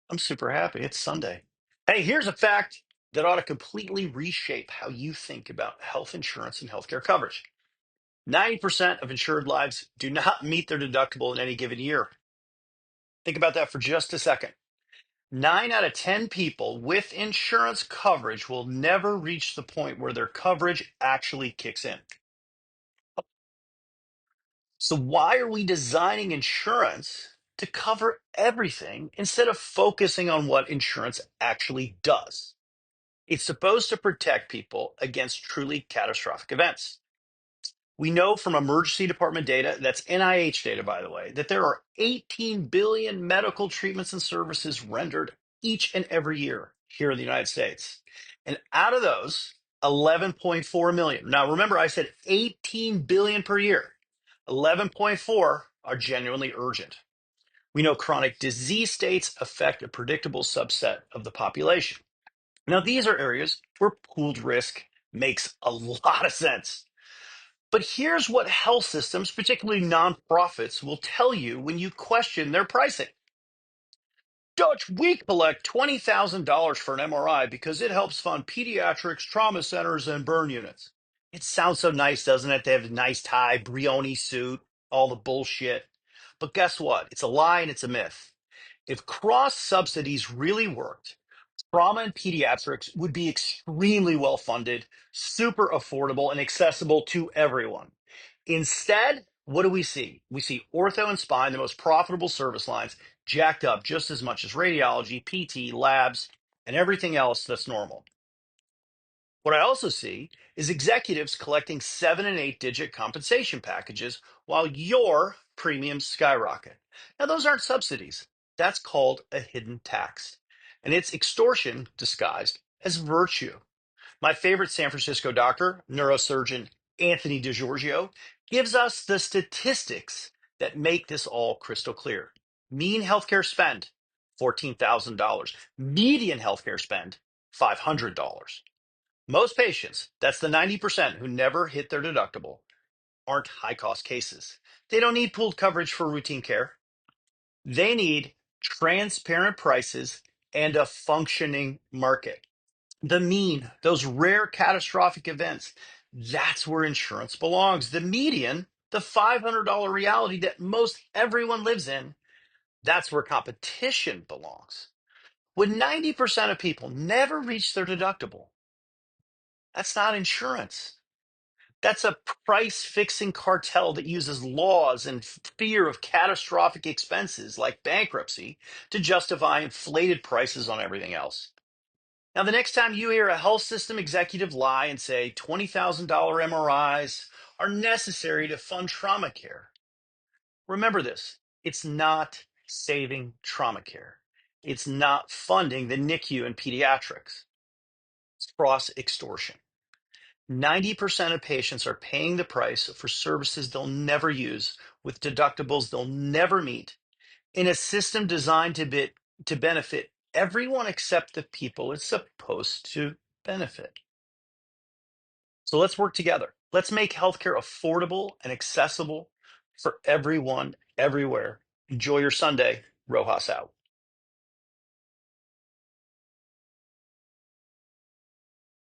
I'm super happy. It's Sunday. Hey, here's a fact that ought to completely reshape how you think about health insurance and healthcare coverage. 90% of insured lives do not meet their deductible in any given year. Think about that for just a second. 9 out of 10 people with insurance coverage will never reach the point where their coverage actually kicks in. So, why are we designing insurance to cover everything instead of focusing on what insurance actually does? It's supposed to protect people against truly catastrophic events. We know from emergency department data, that's NIH data, by the way, that there are 18 billion medical treatments and services rendered each and every year here in the United States. And out of those, 11.4 million. Now, remember, I said 18 billion per year. 11.4 are genuinely urgent. We know chronic disease states affect a predictable subset of the population. Now, these are areas where pooled risk makes a lot of sense. But here's what health systems, particularly nonprofits, will tell you when you question their pricing. Dutch, we collect $20,000 for an MRI because it helps fund pediatrics, trauma centers, and burn units. It sounds so nice, doesn't it? They have a nice tie, Brioni suit, all the bullshit. But guess what? It's a lie and it's a myth. If cross subsidies really worked, trauma and pediatrics would be extremely well funded, super affordable, and accessible to everyone. Instead, what do we see? We see ortho and spine, the most profitable service lines, jacked up just as much as radiology, PT, labs, and everything else that's normal. What I also see is executives collecting 7 and 8 digit compensation packages while your premiums skyrocket. Now, those aren't subsidies. That's called a hidden tax. And it's extortion disguised as virtue. My favorite San Francisco doctor, neurosurgeon Anthony DiGiorgio, gives us the statistics that make this all crystal clear. Mean healthcare spend, $14,000. Median healthcare spend, $500. Most patients, that's the 90% who never hit their deductible, aren't high cost cases. They don't need pooled coverage for routine care. They need transparent prices and a functioning market. The mean, those rare catastrophic events, that's where insurance belongs. The median, the $500 reality that most everyone lives in, that's where competition belongs. When 90% of people never reach their deductible, that's not insurance. That's a price fixing cartel that uses laws and fear of catastrophic expenses like bankruptcy to justify inflated prices on everything else. Now, the next time you hear a health system executive lie and say $20,000 MRIs are necessary to fund trauma care, remember this: it's not saving trauma care, it's not funding the NICU and pediatrics, it's cross extortion. 90% of patients are paying the price for services they'll never use with deductibles they'll never meet in a system designed to benefit everyone except the people it's supposed to benefit. So let's work together. Let's make healthcare affordable and accessible for everyone, everywhere. Enjoy your Sunday. Rojas out.